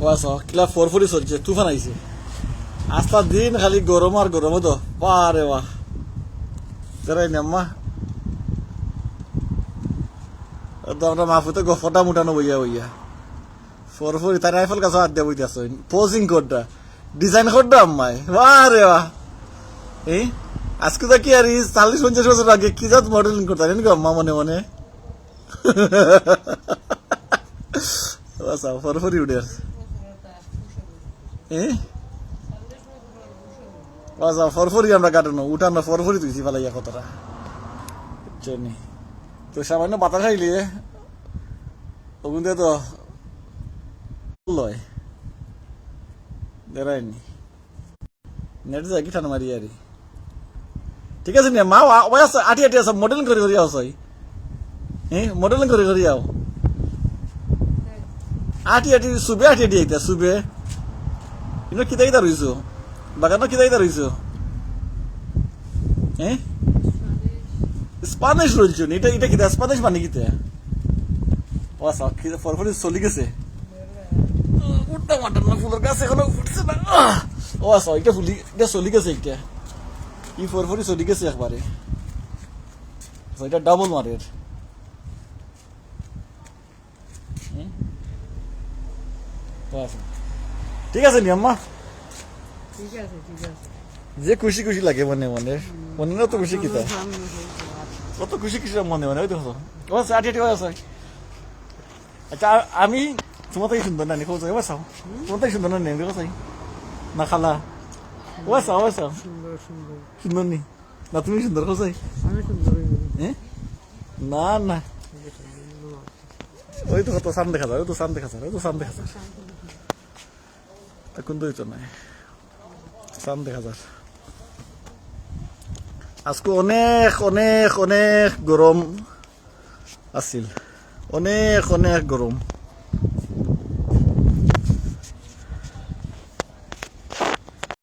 ওয়াস কিলা ফরফরি চলছে তুফান আইছে আস্তা দিন খালি গরম আর গরম তো বারে বাহ যারাই নাম্মা তো আমরা মাহফুতে গফটা মুটানো বইয়া বইয়া ফরফরি তার রাইফেল কাছে হাত দিয়ে বইতে আসো পোজিং কোডটা ডিজাইন কোডটা আম্মাই বারে বাহ এই আজকে তো কি আর 40-50 বছর আগে কি জাত মডেলিং করতেন নাকি আম্মা মনে মনে বাসা ফরফরি উঠে বাসা ফরফরি আমরা কাটানো উঠানো ফরফরি তুইছি ফেলাইয়া কতটা বুঝছি তো সামান্য বাতাস আইলে ওগুন দিয়ে তো লয় দেরাইনি নেট যায় কি ঠান্ডা মারি আরি ঠিক আছে নি মা ওই আছে আটি আটি আছে মডেলিং করে করি আও সই মডেলিং করে করি আও আটি আটি সুবে আটি আটি আইতা সুবে ইনো কি দাইতা রইছো বাগানো কি দাইতা রইছো স্প্যানিশ রইছো এটা এটা কি স্প্যানিশ মানে কিতে ওয়াস কি ফরফরি চলি গেছে উঠটা মাটার না ফুলের গাছ এখনো ফুটছে না ওয়াস এটা ফুলি এটা চলি গেছে এটা ই ফরফরি চলি গেছে একবারে এটা ডাবল মারের ঠিক আছে নি আম্মা ঠিক আছে ঠিক আছে যে খুশি খুশি লাগে মনে মনে মনে না তো খুশি কিতা কত খুশি খুশি মনে মনে ওই দেখো ও আটি আটি আছে আচ্ছা আমি তোমার তাই সুন্দর না নিখোঁজ ও সাও তোমার তাই সুন্দর না নেই দেখো সাই না খালা ও সাও সুন্দর সুন্দর সুন্দর নি না তুমি সুন্দর খোঁজাই আমি সুন্দর না না ওই তো কত সান দেখা যায় ওই তো সান দেখা যায় ওই তো সান দেখা যায় এখন তো হইতো নাই সান দেখা যায় আজকে অনেক অনেক অনেক গরম আছিল অনেক অনেক গরম